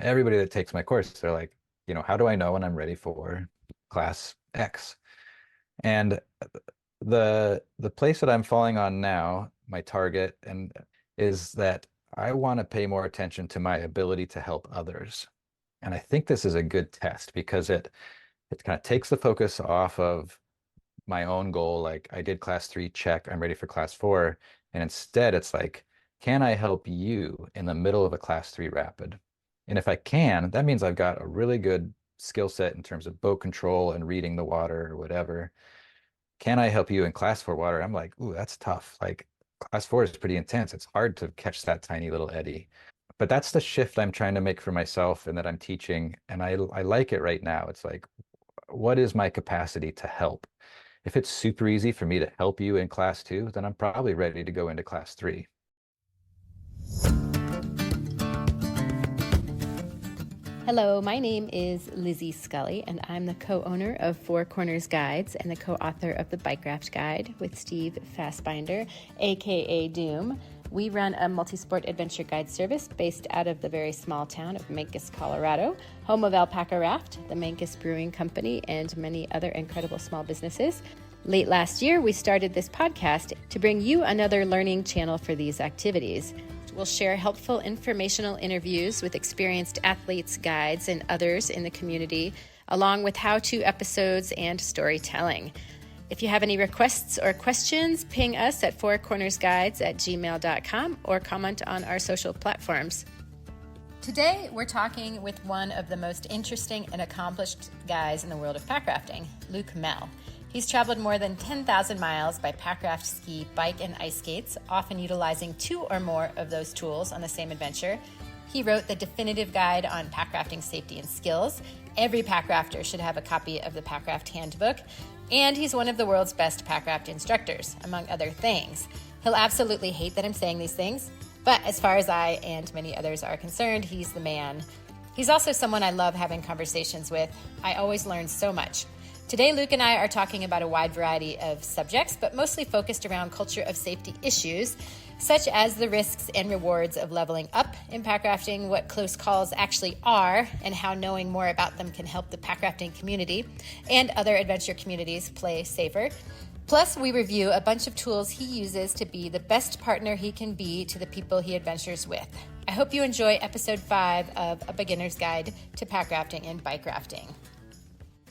everybody that takes my course, they're like, how do I know when I'm ready for class X? And the place that I'm falling on now, my target, and is that I want to pay more attention to my ability to help others. And I think this is a good test because it kind of takes the focus off of my own goal, like I did class 3, check, I'm ready for class 4. And instead it's like, can I help you in the middle of a class 3 rapid? And if I can, that means I've got a really good skill set in terms of boat control and reading the water or whatever. Can I help you in class 4 water? I'm like, ooh, that's tough. Like class 4 is pretty intense. It's hard to catch that tiny little eddy. But that's the shift I'm trying to make for myself and that I'm teaching. And I like it right now. It's like, what is my capacity to help? If it's super easy for me to help you in class 2, then I'm probably ready to go into class 3. Hello, my name is Lizzie Scully, and I'm the co-owner of Four Corners Guides and the co-author of the Bikeraft Guide with Steve Fassbinder, aka Doom. We run a multi-sport adventure guide service based out of the very small town of Mancos, Colorado, home of Alpaca Raft, the Mancos Brewing Company, and many other incredible small businesses. Late last year, we started this podcast to bring you another learning channel for these activities. We'll share helpful informational interviews with experienced athletes, guides, and others in the community, along with how-to episodes and storytelling. If you have any requests or questions, ping us at fourcornersguides@gmail.com or comment on our social platforms. Today, we're talking with one of the most interesting and accomplished guys in the world of packrafting, Luc Mehl. He's traveled more than 10,000 miles by packraft, ski, bike, and ice skates, often utilizing 2 or more of those tools on the same adventure. He wrote the definitive guide on packrafting safety and skills. Every packrafter should have a copy of the Packraft Handbook. And he's one of the world's best packraft instructors, among other things. He'll absolutely hate that I'm saying these things, but as far as I and many others are concerned, he's the man. He's also someone I love having conversations with. I always learn so much. Today, Luc and I are talking about a wide variety of subjects, but mostly focused around culture of safety issues, such as the risks and rewards of leveling up in packrafting, what close calls actually are, and how knowing more about them can help the packrafting community and other adventure communities play safer. Plus, we review a bunch of tools he uses to be the best partner he can be to the people he adventures with. I hope you enjoy episode 5 of A Beginner's Guide to Packrafting and Bikerafting.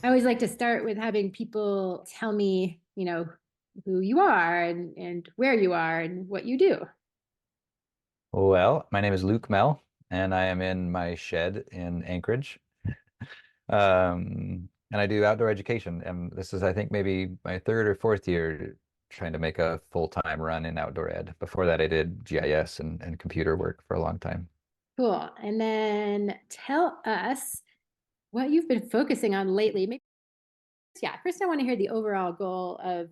I always like to start with having people tell me, who you are and where you are and what you do. Well, my name is Luc Mehl, and I am in my shed in Anchorage. And I do outdoor education. And this is, I think, maybe my 3rd or 4th year trying to make a full-time run in outdoor ed. Before that, I did GIS and computer work for a long time. Cool. And then tell us what you've been focusing on lately. Maybe, first I want to hear the overall goal of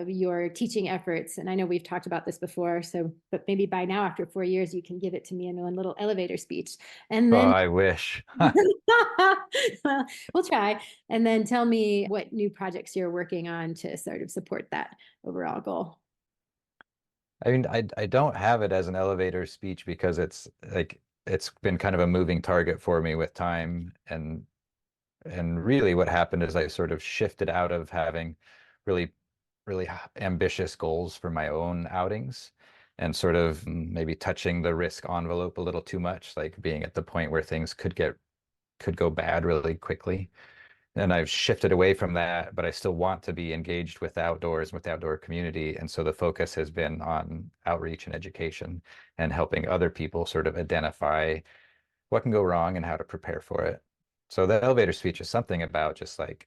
your teaching efforts. And I know we've talked about this before, but maybe by now, after 4 years, you can give it to me in one little elevator speech. And Oh, then I wish. well, we'll try. And then tell me what new projects you're working on to sort of support that overall goal. I mean, I don't have it as an elevator speech because it's been kind of a moving target for me with time. And really what happened is I sort of shifted out of having really really ambitious goals for my own outings and sort of maybe touching the risk envelope a little too much, like being at the point where things could go bad really quickly. And I've shifted away from that, but I still want to be engaged with outdoors, with the outdoor community. And so the focus has been on outreach and education and helping other people sort of identify what can go wrong and how to prepare for it. So the elevator speech is something about just like,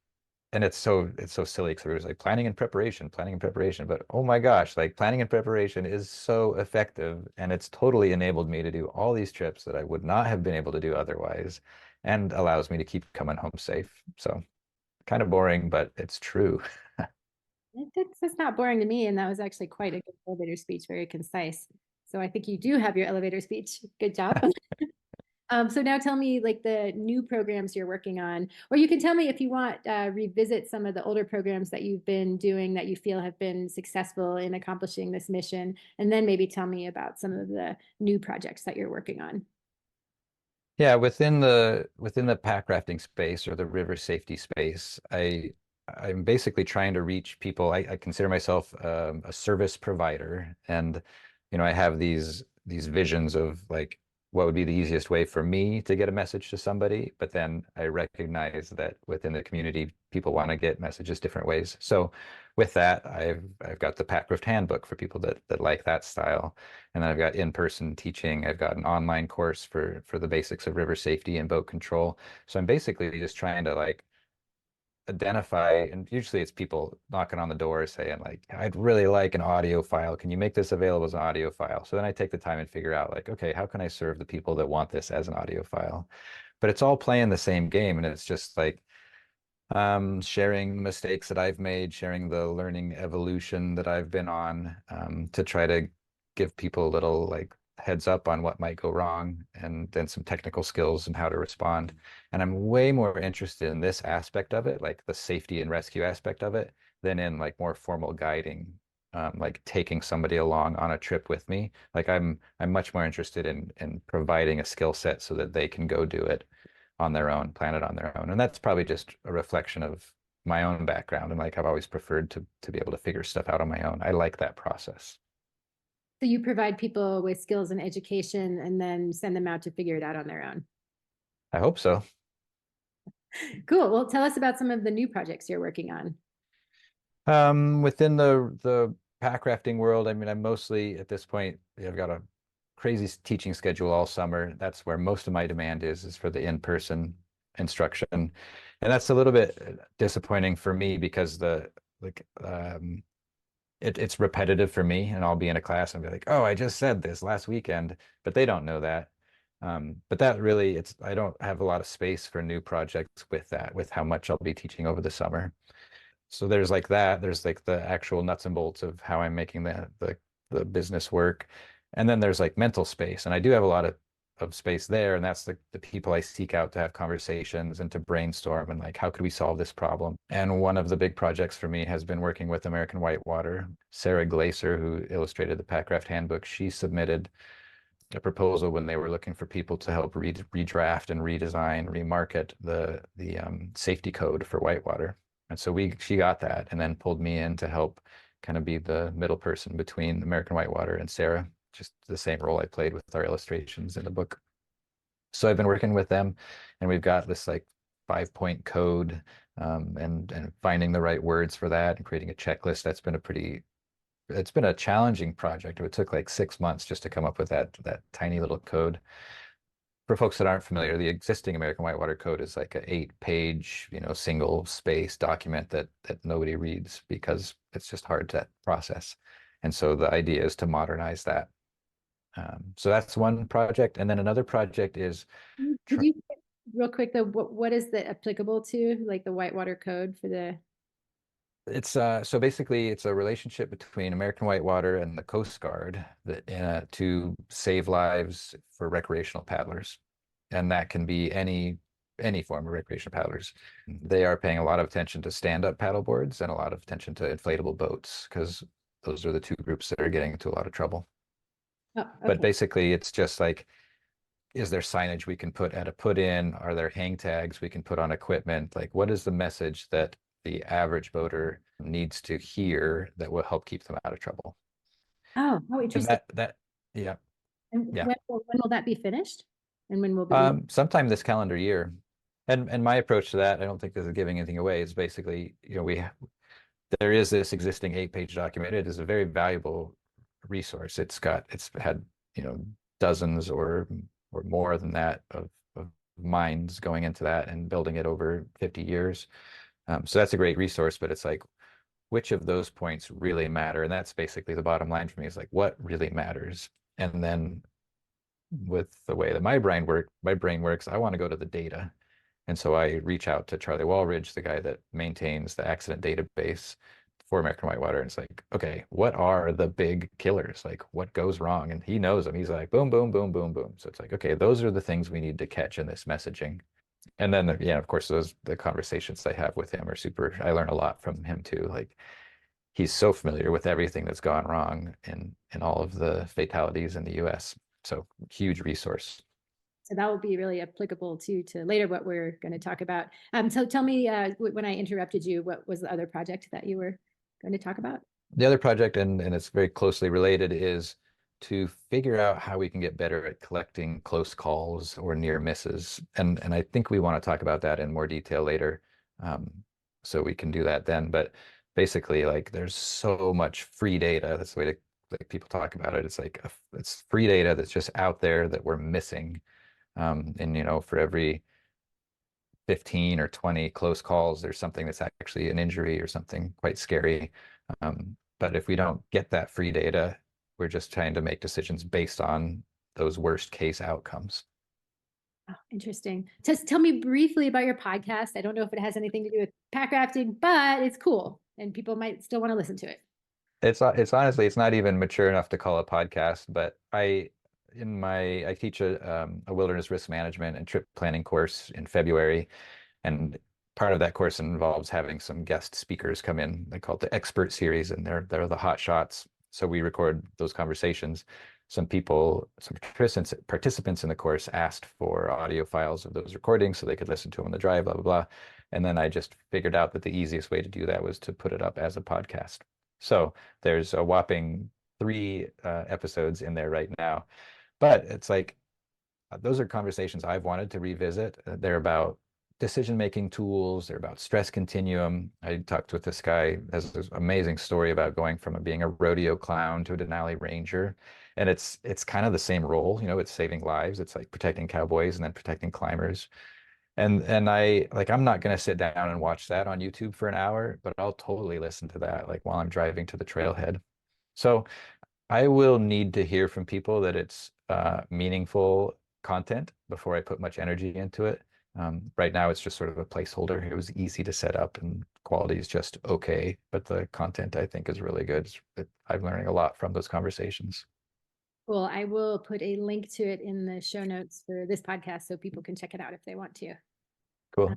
and it's so silly because it was like planning and preparation. But oh my gosh, like planning and preparation is so effective, and it's totally enabled me to do all these trips that I would not have been able to do otherwise, and allows me to keep coming home safe. So kind of boring, but it's true. It's not boring to me, and that was actually quite a good elevator speech, very concise. So I think you do have your elevator speech. Good job. So now tell me like the new programs you're working on, or you can tell me if you want, revisit some of the older programs that you've been doing that you feel have been successful in accomplishing this mission, and then maybe tell me about some of the new projects that you're working on. Yeah, within the pack rafting space or the river safety space, I'm basically trying to reach people. I consider myself a service provider, and I have these visions of like what would be the easiest way for me to get a message to somebody. But then I recognize that within the community, people want to get messages different ways. So with that, I've got the Packraft Handbook for people that like that style. And then I've got in-person teaching. I've got an online course for the basics of river safety and boat control. So I'm basically just trying to like identify, and usually it's people knocking on the door saying like, I'd really like an audio file. Can you make this available as an audio file? So then I take the time and figure out like, okay, how can I serve the people that want this as an audio file? But it's all playing the same game, and it's just like sharing mistakes that I've made, sharing the learning evolution that I've been on, to try to give people a little like heads up on what might go wrong and then some technical skills and how to respond. And I'm way more interested in this aspect of it, like the safety and rescue aspect of it, than in like more formal guiding, like taking somebody along on a trip with me. Like I'm much more interested in providing a skill set so that they can go do it on their own, plan it on their own. And that's probably just a reflection of my own background. And like I've always preferred to be able to figure stuff out on my own. I like that process. So you provide people with skills and education and then send them out to figure it out on their own. I hope so. Cool. Well, tell us about some of the new projects you're working on. Within the packrafting world, I mean, I'm mostly at this point, I've got a crazy teaching schedule all summer. That's where most of my demand is for the in-person instruction. And that's a little bit disappointing for me because the like it's repetitive for me, and I'll be in a class and be like, oh, I just said this last weekend, but they don't know that. But that really, I don't have a lot of space for new projects with that, with how much I'll be teaching over the summer. So there's like that. There's like the actual nuts and bolts of how I'm making the business work. And then there's like mental space. And I do have a lot of space there. And that's the people I seek out to have conversations and to brainstorm and like, how could we solve this problem? And one of the big projects for me has been working with American Whitewater. Sarah Glaser, who illustrated the Packraft Handbook, she submitted a proposal when they were looking for people to help redraft and redesign, remarket the safety code for whitewater. And so she got that and then pulled me in to help kind of be the middle person between American Whitewater and Sarah, just the same role I played with our illustrations in the book. So I've been working with them, and we've got this like 5-point code, and finding the right words for that and creating a checklist. It's been a challenging project. It took like 6 months just to come up with that tiny little code. For folks that aren't familiar, the existing American Whitewater Code is like an 8-page, single space document that nobody reads because it's just hard to process. And so the idea is to modernize that. So that's one project, and then another project is Could you real quick though, what is the applicable to, like the Whitewater Code for the it's so basically it's a relationship between American Whitewater and the Coast Guard that to save lives for recreational paddlers, and that can be any form of recreational paddlers. They are paying a lot of attention to stand-up paddle boards and a lot of attention to inflatable boats because those are the two groups that are getting into a lot of trouble. Oh, But okay. basically, it's just like, is there signage we can put at a put in? Are there hang tags we can put on equipment? Like, what is the message that the average boater needs to hear that will help keep them out of trouble? Oh, how And interesting. yeah, And yeah. when will that be finished? And when will be the Sometime this calendar year. And my approach to that, I don't think this is giving anything away. It's basically, there is this existing 8-page document. It is a very valuable resource. It's had, dozens or more than that of minds going into that and building it over 50 years. So that's a great resource, but it's like, which of those points really matter? And that's basically the bottom line for me, is like, what really matters? And then with the way that my brain works, I want to go to the data. And so I reach out to Charlie Walridge, the guy that maintains the accident database for American Whitewater. And it's like, okay, what are the big killers? Like, what goes wrong? And he knows them. He's like, boom, boom, boom, boom, boom. So it's like, okay, those are the things we need to catch in this messaging. And then, yeah, of course, the conversations I have with him are super. I learn a lot from him too. Like, he's so familiar with everything that's gone wrong in all of the fatalities in the U.S. So huge resource. So that will be really applicable to later what we're going to talk about. So tell me, when I interrupted you, what was the other project that you were going to talk about? The other project, and it's very closely related, is to figure out how we can get better at collecting close calls or near misses. And I think we want to talk about that in more detail later. So we can do that then. But basically, like there's so much free data. That's the way to like people talk about it. It's like it's free data that's just out there that we're missing. And for every 15 or 20 close calls, there's something that's actually an injury or something quite scary. But if we don't get that free data, we're just trying to make decisions based on those worst case outcomes. Oh, interesting. Just tell me briefly about your podcast. I don't know if it has anything to do with packrafting, but it's cool and people might still want to listen to it. It's honestly it's not even mature enough to call a podcast, but I teach a wilderness risk management and trip planning course in February, and part of that course involves having some guest speakers come in. They call it the expert series, and they're the hot shots. So we record those conversations. Some participants in the course asked for audio files of those recordings so they could listen to them on the drive, blah, blah, blah. And then I just figured out that the easiest way to do that was to put it up as a podcast. So there's a whopping 3 episodes in there right now. But it's like those are conversations I've wanted to revisit. They're about decision-making tools. They're about stress continuum. I talked with this guy who has this amazing story about going from being a rodeo clown to a Denali Ranger. And it's kind of the same role, it's saving lives. It's like protecting cowboys and then protecting climbers. And I'm not going to sit down and watch that on YouTube for an hour, but I'll totally listen to that like while I'm driving to the trailhead. So I will need to hear from people that it's meaningful content before I put much energy into it. Right now, it's just sort of a placeholder. It was easy to set up and quality is just okay, but the content I think is really good. I'm learning a lot from those conversations. Well, I will put a link to it in the show notes for this podcast so people can check it out if they want to. Cool.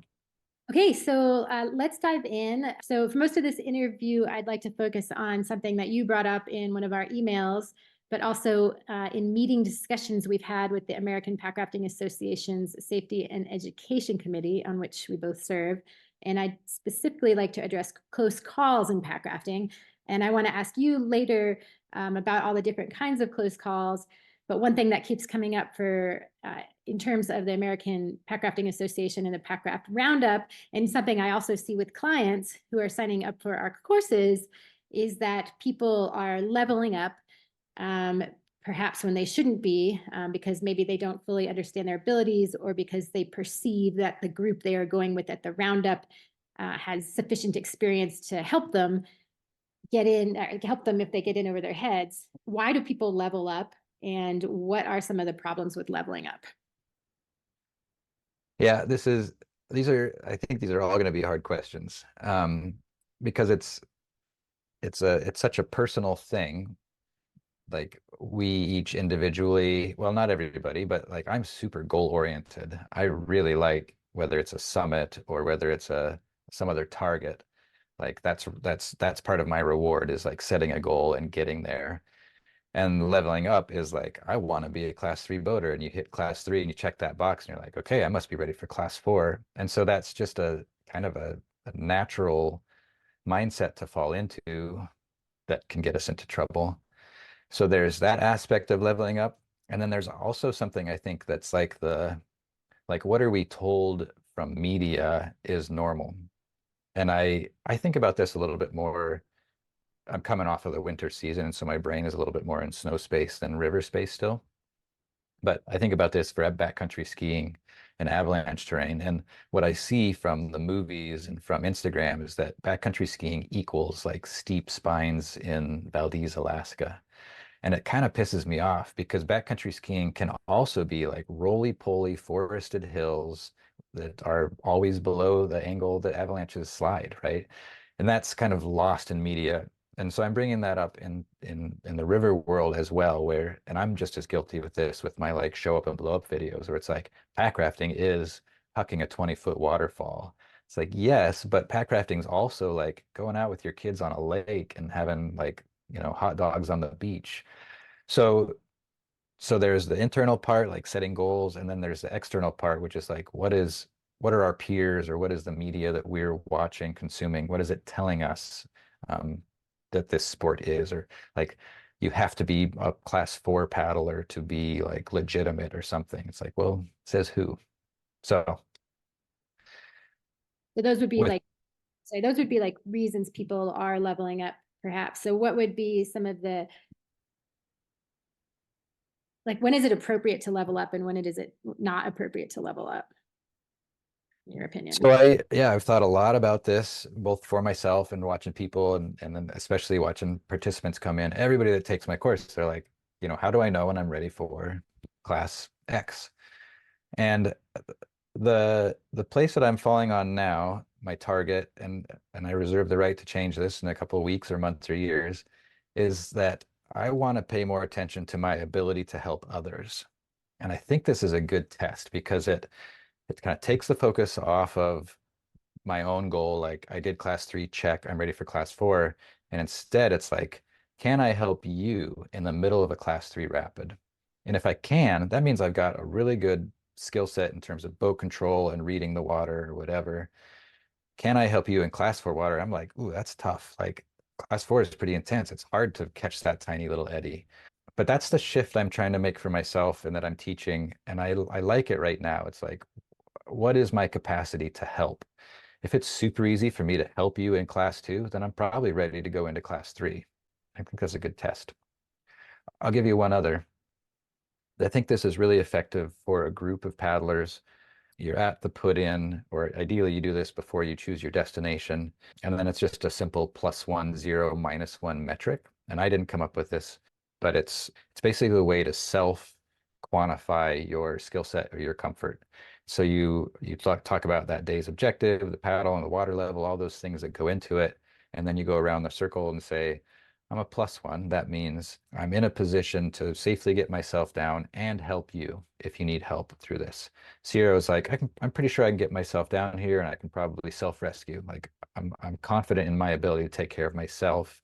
Okay, so let's dive in. So for most of this interview, I'd like to focus on something that you brought up in one of our emails, but also in meeting discussions we've had with the American Packrafting Association's Safety and Education Committee, on which we both serve. And I'd specifically like to address close calls in packrafting. And I want to ask you later about all the different kinds of close calls. But one thing that keeps coming up for in terms of the American Packrafting Association and the Packraft Roundup, and something I also see with clients who are signing up for our courses, is that people are leveling up, perhaps when they shouldn't be, because maybe they don't fully understand their abilities, or because they perceive that the group they are going with at the Roundup has sufficient experience to help them help them if they get in over their heads. Why do people level up? And what are some of the problems with leveling up? Yeah, I think these are all going to be hard questions, because it's such a personal thing. Like we each individually, well, not everybody, but like I'm super goal oriented. I really like whether it's a summit or whether it's some other target. Like that's part of my reward is like setting a goal and getting there. And leveling up is like, I want to be a class 3 boater. And you hit class 3 and you check that box and you're like, okay, I must be ready for class 4. And so that's just a kind of a natural mindset to fall into that can get us into trouble. So there's that aspect of leveling up. And then there's also something I think that's like what are we told from media is normal. And I think about this a little bit more. I'm coming off of the winter season, and so my brain is a little bit more in snow space than river space still. But I think about this for backcountry skiing and avalanche terrain. And what I see from the movies and from Instagram is that backcountry skiing equals like steep spines in Valdez, Alaska. And it kind of pisses me off because backcountry skiing can also be like roly-poly forested hills that are always below the angle that avalanches slide, right? And that's kind of lost in media. And so I'm bringing that up in the river world as well, and I'm just as guilty with this with my like show up and blow up videos where it's like packrafting is hucking a 20-foot waterfall. It's like, yes, but packrafting is also like going out with your kids on a lake and having like hot dogs on the beach. So So there's the internal part, like setting goals, and then there's the external part, which is like, what are our peers, or what is the media that we're watching, consuming? What is it telling us um, that this sport is? Or like, you have to be a class 4 paddler to be like legitimate or something. It's like, well, says who? So So those would be with like, so those would be like reasons people are leveling up, perhaps. So what would be some of the, like, when is it appropriate to level up and when is it not appropriate to level up, in your opinion? So yeah, I've thought a lot about this, both for myself and watching people, and then especially watching participants come in. Everybody that takes my course, they're like, how do I know when I'm ready for class X? And the place that I'm falling on now, my target, and I reserve the right to change this in a couple of weeks or months or years, is that I want to pay more attention to my ability to help others. And I think this is a good test because it kind of takes the focus off of my own goal. Like, I did class 3, check, I'm ready for class 4. And instead it's like, can I help you in the middle of a class 3 rapid? And if I can, that means I've got a really good skill set in terms of boat control and reading the water or whatever. Can I help you in class 4 water? I'm like, ooh, that's tough. Like, class 4 is pretty intense. It's hard to catch that tiny little eddy. But that's the shift I'm trying to make for myself and that I'm teaching. And I like it right now. It's like, what is my capacity to help? If it's super easy for me to help you in class 2, then I'm probably ready to go into class 3. I think that's a good test. I'll give you one other. I think this is really effective for a group of paddlers. You're at the put in, or ideally you do this before you choose your destination. And then it's just a simple +1, 0, -1 metric. And I didn't come up with this, but it's basically a way to self quantify your skill set or your comfort. So you talk about that day's objective, the paddle and the water level, all those things that go into it. And then you go around the circle and say, I'm a +1. That means I'm in a position to safely get myself down and help you if you need help through this. Sierra was like, I'm pretty sure I can get myself down here and I can probably self-rescue. Like, I'm confident in my ability to take care of myself,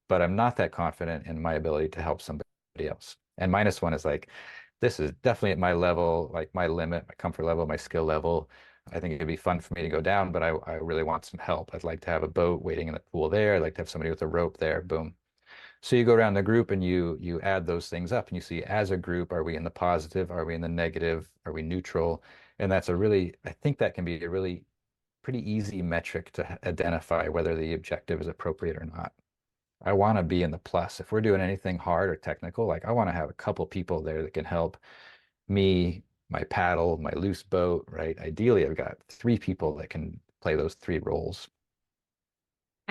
but I'm not that confident in my ability to help somebody else. And -1 is like, this is definitely at my level, like my limit, my comfort level, my skill level. I think it'd be fun for me to go down, but I really want some help. I'd like to have a boat waiting in the pool there. I'd like to have somebody with a rope there. Boom. So you go around the group and you add those things up and you see, as a group, are we in the positive? Are we in the negative? Are we neutral? And I think that can be a really pretty easy metric to identify whether the objective is appropriate or not. I want to be in the plus. If we're doing anything hard or technical, like, I want to have a couple people there that can help me, my paddle, my loose boat, right? Ideally, I've got 3 people that can play those 3 roles.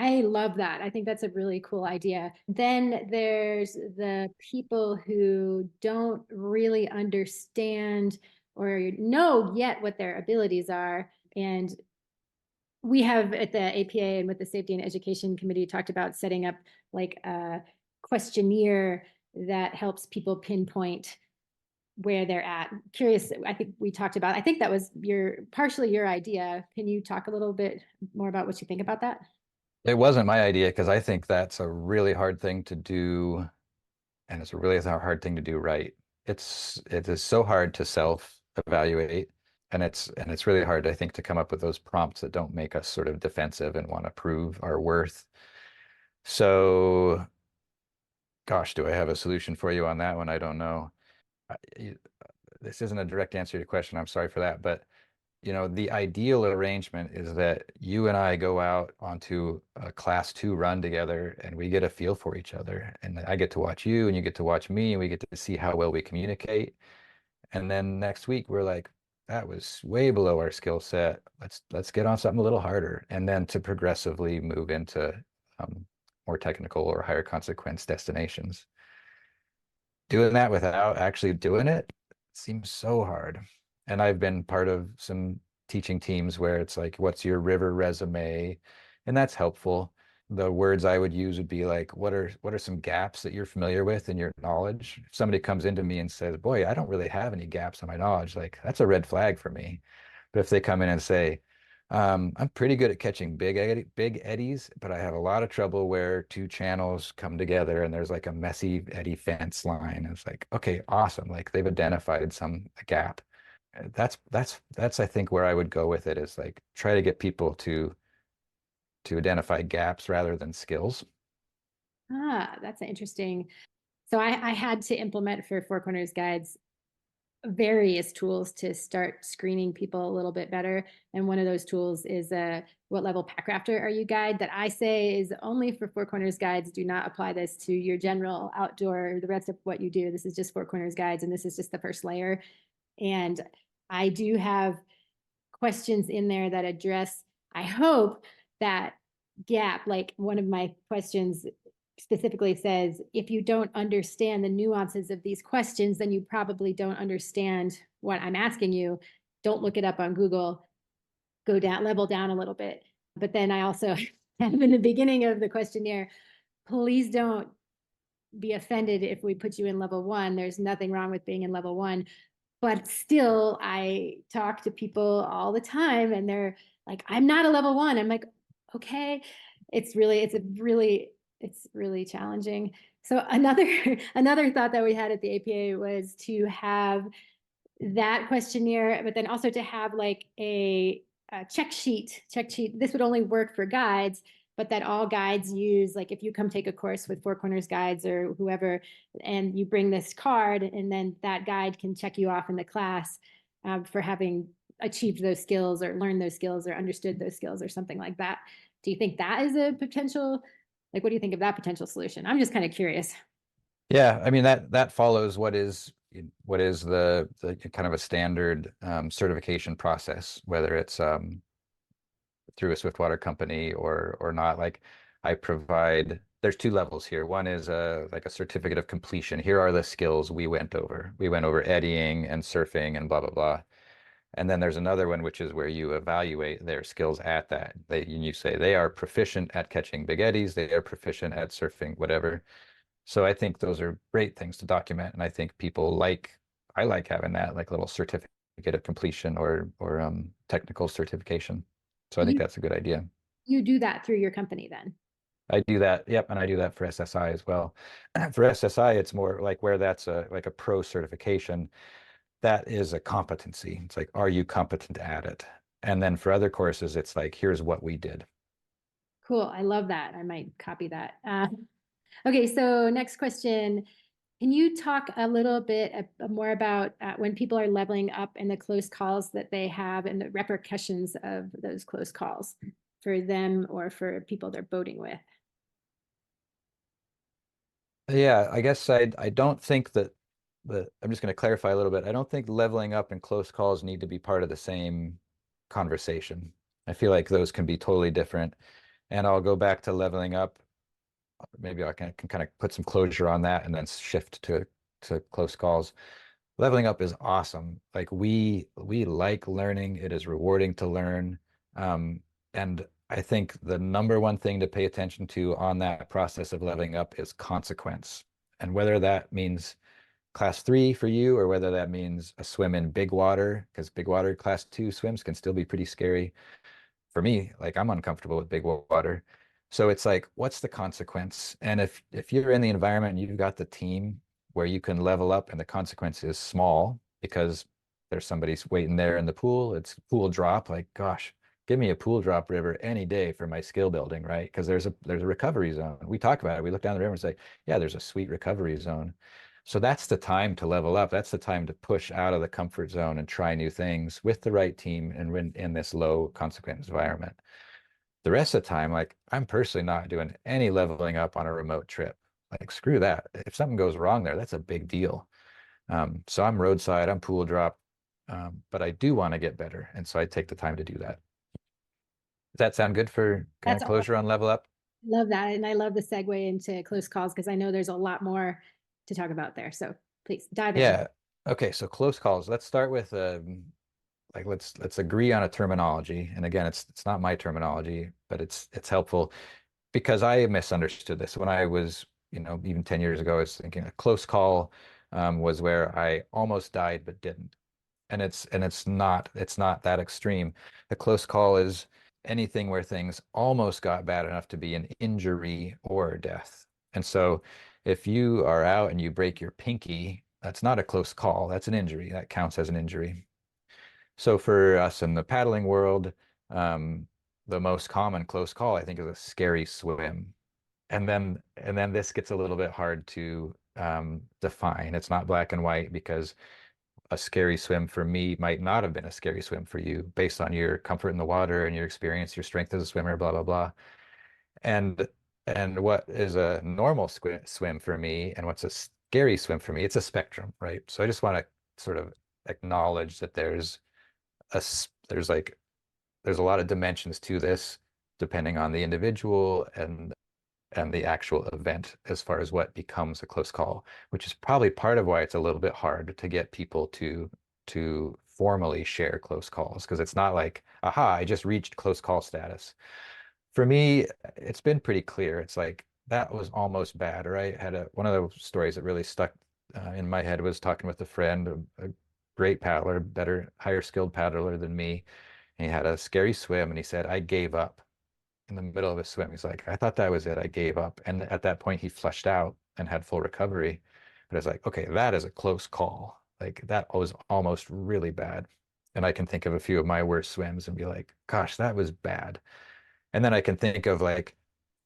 I love that. I think that's a really cool idea. Then there's the people who don't really understand or know yet what their abilities are. And we have at the APA and with the Safety and Education Committee talked about setting up like a questionnaire that helps people pinpoint where they're at. Curious, I think we talked about, I think that was partially your idea. Can you talk a little bit more about what you think about that? It wasn't my idea because I think that's a really hard thing to do, and it's a really hard thing to do right. It is so hard to self-evaluate, and it's really hard, I think, to come up with those prompts that don't make us sort of defensive and want to prove our worth. So, gosh, do I have a solution for you on that one? I don't know. This isn't a direct answer to your question. I'm sorry for that, but the ideal arrangement is that you and I go out onto a class 2 run together and we get a feel for each other. And I get to watch you and you get to watch me and we get to see how well we communicate. And then next week we're like, that was way below our skill set. Let's get on something a little harder. And then to progressively move into more technical or higher consequence destinations. Doing that without actually doing it seems so hard. And I've been part of some teaching teams where it's like, what's your river resume? And that's helpful. The words I would use would be like, what are some gaps that you're familiar with in your knowledge? If somebody comes into me and says, boy, I don't really have any gaps in my knowledge, like, that's a red flag for me. But if they come in and say, I'm pretty good at catching big eddies, but I have a lot of trouble where two channels come together and there's like a messy eddy fence line. It's like, okay, awesome. Like they've identified a gap. That's I think where I would go with it is like try to get people to identify gaps rather than skills. Ah, that's interesting. So I had to implement for Four Corners Guides various tools to start screening people a little bit better. And one of those tools is what level Packrafter are you guide that I say is only for Four Corners Guides. Do not apply this to your general outdoor, the rest of what you do. This is just Four Corners Guides, and this is just the first layer. And I do have questions in there that address, I hope, that gap. Like one of my questions specifically says, if you don't understand the nuances of these questions, then you probably don't understand what I'm asking you. Don't look it up on Google. Go down, level down a little bit. But then I also have in the beginning of the questionnaire, please don't be offended if we put you in level one. There's nothing wrong with being in level one. But still, I talk to people all the time and they're like, I'm not a level one. I'm like, okay. It's really challenging. So another thought that we had at the APA was to have that questionnaire, but then also to have like a check sheet. This would only work for guides, but that all guides use, like if you come take a course with Four Corners Guides or whoever, and you bring this card, and then that guide can check you off in the class for having achieved those skills or learned those skills or understood those skills or something like that. Do you think that is a potential, like, what do you think of that potential solution? I'm just kind of curious. Yeah, I mean that follows what is the kind of a standard certification process, whether it's through a Swiftwater company or not. Like I provide, there's two levels here. One is like a certificate of completion. Here are the skills we went over. We went over eddying and surfing and blah blah blah. And then there's another one, which is where you evaluate their skills at that. You say they are proficient at catching big eddies, they are proficient at surfing, whatever. So I think those are great things to document, and I think I like having that like little certificate of completion or technical certification. So I think You that's a good idea. you do that through your company then? I do that, yep, and I do that for SSI as well. For SSI, it's more like where that's a pro certification, that is a competency. It's like, are you competent at it? And then for other courses, it's like, here's what we did. Cool. I love that. I might copy that. Okay, so next question. Can you talk a little bit more about when people are leveling up and the close calls that they have and the repercussions of those close calls for them or for people they're boating with? Yeah, I guess I don't think that I'm just going to clarify a little bit. I don't think leveling up and close calls need to be part of the same conversation. I feel like those can be totally different. And I'll go back to leveling up. Maybe I can kind of put some closure on that and then shift to close calls. Leveling up is awesome. Like we like learning. It is rewarding to learn. And I think the number one thing to pay attention to on that process of leveling up is consequence. And whether that means class 3 for you or whether that means a swim in big water, because big water class 2 swims can still be pretty scary. For me, like I'm uncomfortable with big water. So it's like, what's the consequence? And if you're in the environment and you've got the team where you can level up and the consequence is small because there's somebody waiting there in the pool, it's pool drop, like gosh, give me a pool drop river any day for my skill building, right? Because there's a recovery zone. We talk about it. We look down the river and say, yeah, there's a sweet recovery zone. So that's the time to level up. That's the time to push out of the comfort zone and try new things with the right team and in this low consequence environment. The rest of the time, like I'm personally not doing any leveling up on a remote trip. Like screw that. If something goes wrong there, that's a big deal. So I'm roadside, I'm pool drop, but I do want to get better, and so I take the time to do that. Does that sound good for kind That's of all. closure on level up? Love that. And I love the segue into close calls because I know there's a lot more to talk about there. So please dive in. Yeah. Okay. So close calls. Let's start with like let's agree on a terminology. And again, it's not my terminology, but it's helpful because I misunderstood this when I was, even 10 years ago. I was thinking a close call was where I almost died but didn't. and it's not that extreme. A close call is anything where things almost got bad enough to be an injury or death. And so if you are out and you break your pinky, that's not a close call. That's an injury. That counts as an injury. So for us in the paddling world, the most common close call, I think, is a scary swim. And then this gets a little bit hard to define. It's not black and white because a scary swim for me might not have been a scary swim for you based on your comfort in the water and your experience, your strength as a swimmer, blah, blah, blah. And and what is a normal swim for me and what's a scary swim for me, it's a spectrum, right? So I just want to sort of acknowledge that there's like there's a lot of dimensions to this depending on the individual and the actual event as far as what becomes a close call, which is probably part of why it's a little bit hard to get people to formally share close calls because it's not like, aha, I just reached close call status. For me, it's been pretty clear. It's like that was almost bad. Or I had one of the stories that really stuck in my head was talking with a friend, a great paddler, better, higher skilled paddler than me. And he had a scary swim and he said, I gave up in the middle of a swim. He's like, I thought that was it. I gave up. And at that point, he flushed out and had full recovery. But I was like, okay, that is a close call. Like that was almost really bad. And I can think of a few of my worst swims and be like, gosh, that was bad. And then I can think of like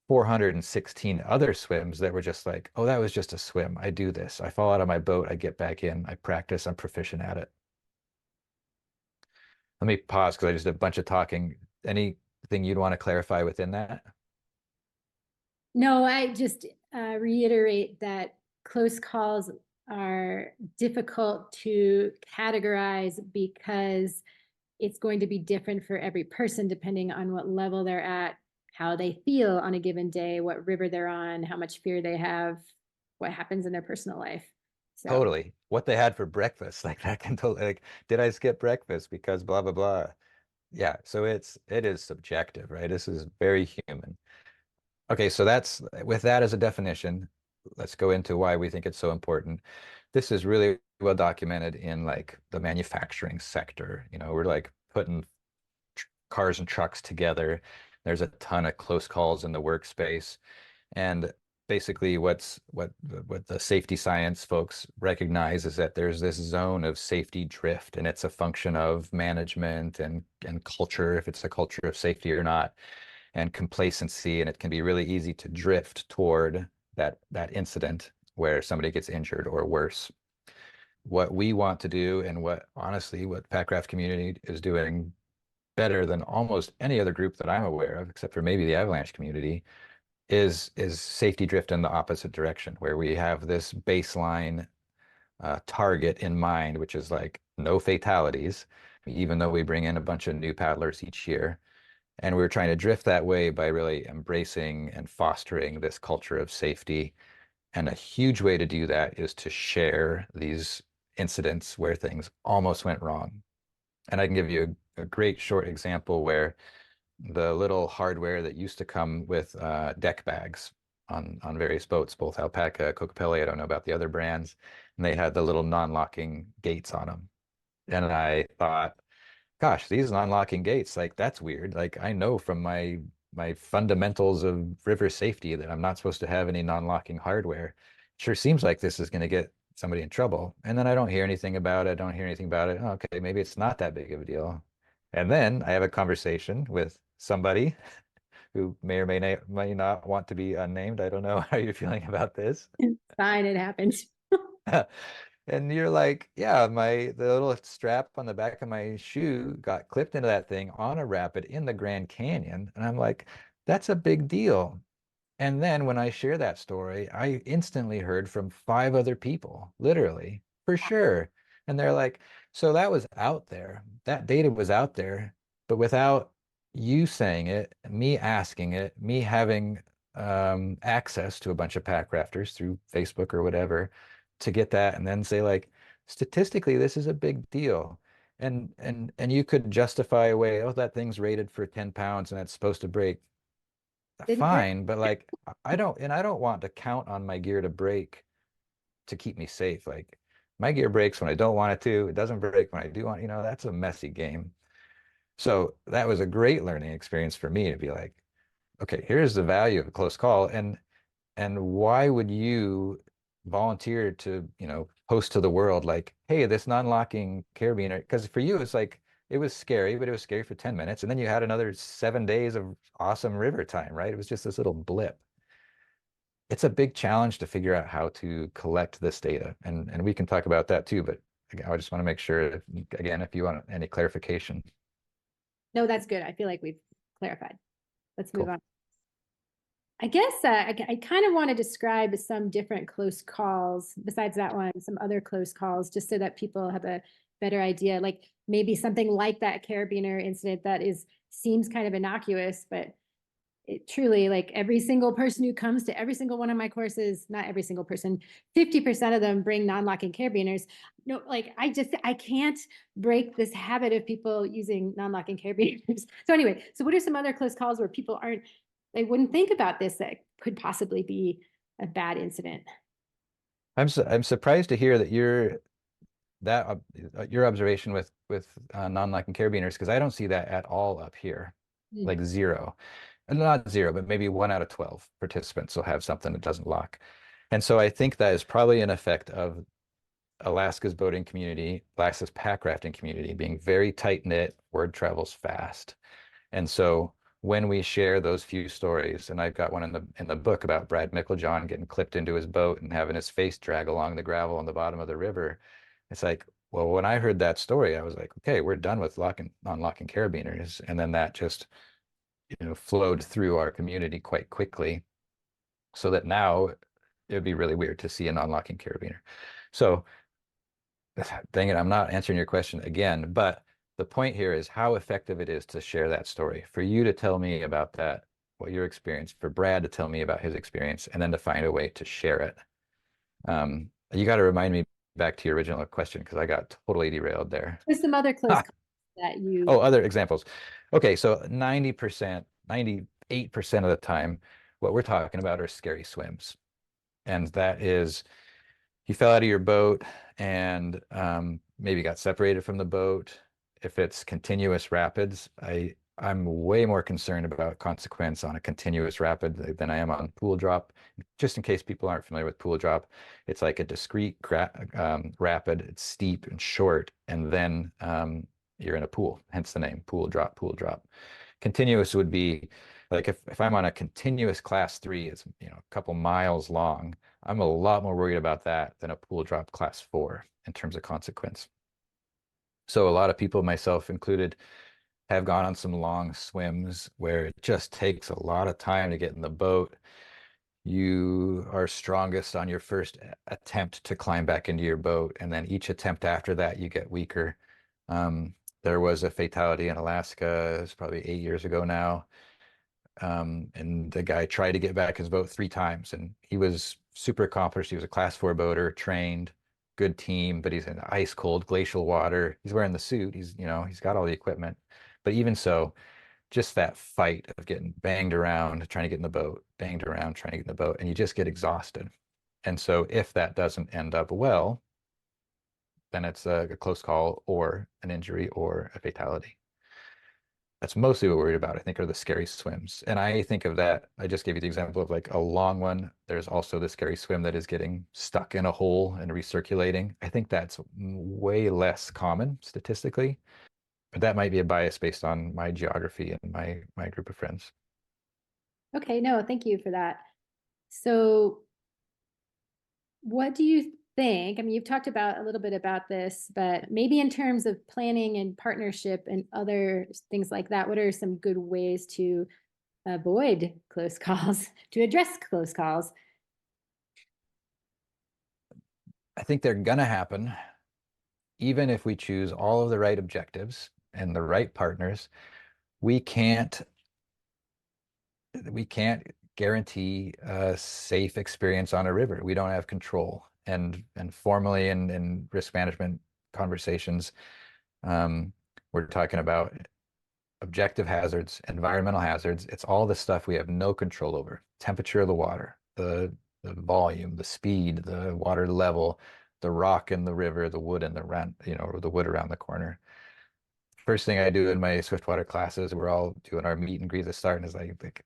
416 other swims that were just like, oh, that was just a swim. I do this. I fall out of my boat. I get back in. I practice. I'm proficient at it. Let me pause because I just did a bunch of talking. Anything you'd want to clarify within that? No, I just reiterate that close calls are difficult to categorize because it's going to be different for every person depending on what level they're at, how they feel on a given day, what river they're on, how much fear they have, what happens in their personal life. So, Totally. What they had for breakfast, like that can totally like, did I skip breakfast because blah blah blah. Yeah, so it is subjective, right? This is very human. Okay, so that's with that as a definition, let's go into why we think it's so important. This is really well documented in like the manufacturing sector. We're like putting cars and trucks together. There's a ton of close calls in the workspace. And basically what the safety science folks recognize is that there's this zone of safety drift, and it's a function of management and culture, if it's a culture of safety or not, and complacency, and it can be really easy to drift toward that incident where somebody gets injured or worse. What we want to do, and what honestly what Packraft community is doing better than almost any other group that I'm aware of, except for maybe the Avalanche community, is safety drift in the opposite direction, where we have this baseline target in mind, which is like no fatalities, even though we bring in a bunch of new paddlers each year. And we're trying to drift that way by really embracing and fostering this culture of safety. And a huge way to do that is to share these incidents where things almost went wrong. And I can give you a great short example where the little hardware that used to come with deck bags on various boats, both Alpaca, Cocopelli, I don't know about the other brands, and they had the little non-locking gates on them. And I thought, gosh, these non-locking gates, like that's weird. Like I know from my fundamentals of river safety that I'm not supposed to have any non-locking hardware. Sure seems like this is going to get somebody in trouble. And then I don't hear anything about it. Don't hear anything about it. Okay, maybe it's not that big of a deal. And then I have a conversation with somebody who may or may not want to be unnamed. I don't know how you're feeling about this. fine, it happens. And you're like, yeah, the little strap on the back of my shoe got clipped into that thing on a rapid in the Grand Canyon. And I'm like, that's a big deal. And then when I share that story, I instantly heard from five other people, literally, for sure. And they're like, so that was out there. That data was out there, but without you saying it, me asking it, me having access to a bunch of pack rafters through Facebook or whatever to get that and then say like, statistically, this is a big deal. And you could justify away, oh, that thing's rated for 10 pounds and it's supposed to break. Didn't break. Fine, but like I don't want to count on my gear to break to keep me safe. Like My gear breaks when I don't want it to. It doesn't break when I do want, that's a messy game. So that was a great learning experience for me to be like, okay, here's the value of a close call. And why would you volunteer to, post to the world like, hey, this non-locking carabiner? Because for you, it's like it was scary, but it was scary for 10 minutes. And then you had another 7 days of awesome river time, right? It was just this little blip. It's a big challenge to figure out how to collect this data. And we can talk about that too, but I just want to make sure, again, if you want any clarification. No, that's good. I feel like we've clarified. Let's move Cool. on. I guess I kind of want to describe some different close calls besides that one, some other close calls, just so that people have a better idea. Like maybe something like that carabiner incident that seems kind of innocuous, but it truly, like every single person who comes to every single one of my courses, not every single person, 50% of them bring non-locking carabiners. No, like I can't break this habit of people using non-locking carabiners. So anyway, so what are some other close calls where people they wouldn't think about this that could possibly be a bad incident? I'm surprised to hear that your observation with non-locking carabiners, because I don't see that at all up here, Mm. like zero. And not zero, but maybe 1 out of 12 participants will have something that doesn't lock. And so I think that is probably an effect of Alaska's boating community, Alaska's packrafting community being very tight knit, word travels fast. And so when we share those few stories, and I've got one in the book about Brad Micklejohn getting clipped into his boat and having his face drag along the gravel on the bottom of the river, it's like, well, when I heard that story, I was like, okay, we're done with unlocking carabiners. And then that just, flowed through our community quite quickly, so that now it would be really weird to see an unlocking carabiner. So dang it, I'm not answering your question again, but the point here is how effective it is to share that story. For you to tell me about that, what your experience, for Brad to tell me about his experience, and then to find a way to share it. You got to remind me back to your original question because I got totally derailed there. There's some other close Ha! calls that you Oh, other examples. Okay, so 90%, 98% of the time, what we're talking about are scary swims. And that is you fell out of your boat and maybe got separated from the boat. If it's continuous rapids, I'm way more concerned about consequence on a continuous rapid than I am on pool drop. Just in case people aren't familiar with pool drop, it's like a discrete rapid. It's steep and short, and then you're in a pool, hence the name pool drop, pool drop. Continuous would be like if I'm on a continuous class 3, it's a couple miles long. I'm a lot more worried about that than a pool drop class 4 in terms of consequence. So a lot of people, myself included, have gone on some long swims where it just takes a lot of time to get in the boat. You are strongest on your first attempt to climb back into your boat, and then each attempt after that, you get weaker. There was a fatality in Alaska, it's probably 8 years ago now, and the guy tried to get back his boat 3 times, and he was super accomplished. He was a class 4 boater, trained, good team, but he's in ice cold glacial water. He's wearing the suit. He's got all the equipment. But even so, just that fight of getting banged around, trying to get in the boat, banged around, trying to get in the boat, and you just get exhausted. And so if that doesn't end up well, then it's a close call or an injury or a fatality. That's mostly what we're worried about, I think, are the scary swims. And I think of that, I just gave you the example of like a long one. There's also the scary swim that is getting stuck in a hole and recirculating. I think that's way less common statistically, but that might be a bias based on my geography and my group of friends. Okay, no, thank you for that. So what do you think? I mean, you've talked about a little bit about this, but maybe in terms of planning and partnership and other things like that, what are some good ways to avoid close calls, to address close calls? I think they're gonna happen, even if we choose all of the right objectives and the right partners. We can't we can't guarantee a safe experience on a river. We don't have control. And formally in risk management conversations, we're talking about objective hazards, environmental hazards. It's all the stuff we have no control over. Temperature of the water, the volume, the speed, the water level, the rock in the river, the wood in the rent, or the wood around the corner. First thing I do in my Swiftwater classes, we're all doing our meet and greet at the start, and is like,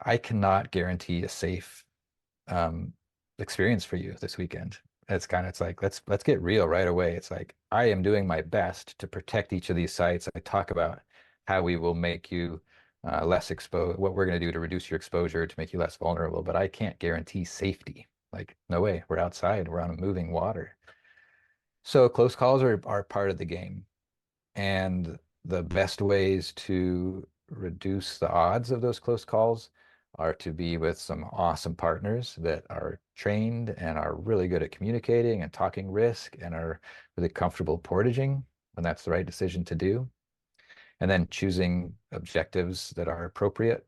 I cannot guarantee a safe um, experience for you this weekend. It's like let's get real right away. It's like I am doing my best to protect each of these sites. I talk about how we will make you less exposed, what we're going to do to reduce your exposure to make you less vulnerable, but I can't guarantee safety. Like, no way. We're outside. We're on moving water. So close calls are part of the game. And the best ways to reduce the odds of those close calls are to be with some awesome partners that are trained and are really good at communicating and talking risk and are really comfortable portaging when that's the right decision to do. And then choosing objectives that are appropriate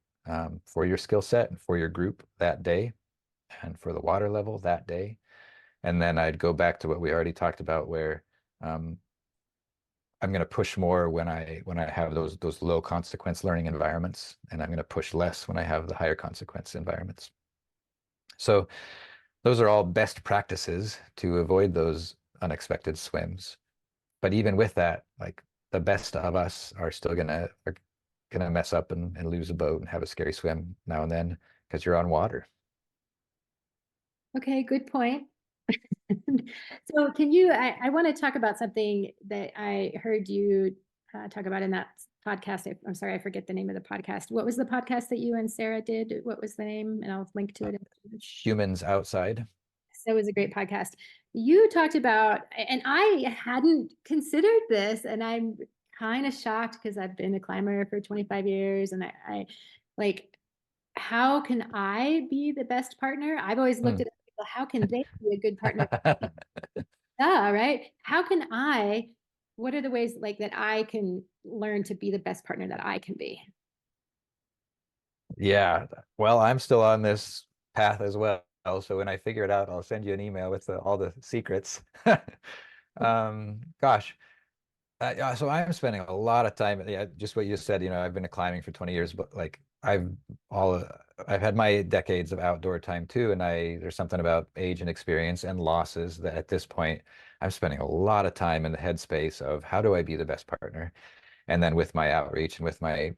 for your skill set and for your group that day and for the water level that day. And then I'd go back to what we already talked about, where um, I'm going to push more when I have those low consequence learning environments, and I'm going to push less when I have the higher consequence environments. So those are all best practices to avoid those unexpected swims. But even with that, like, the best of us are gonna mess up and lose a boat and have a scary swim now and then because you're on water. Okay, good point. So can you, I want to talk about something that I heard you talk about in that podcast. I'm sorry, I forget the name of the podcast. What was the podcast that you and Sarah did? What was the name? And I'll link to it. Humans outside. That was a great podcast. You talked about, and I hadn't considered this, and I'm kind of shocked because I've been a climber for 25 years, and I like, how can I be the best partner? I've always looked Hmm. at people, how can they be a good partner? Right? How can I, what are the ways like that I can learn to be the best partner that I can be? Yeah. Well, I'm still on this path as well. So when I figure it out, I'll send you an email with all the secrets. Gosh. So I'm spending a lot of time, yeah, just what you said, I've been climbing for 20 years, but like all I've had my decades of outdoor time too, and there's something about age and experience and losses that at this point I'm spending a lot of time in the headspace of how do I be the best partner? And then with my outreach and with my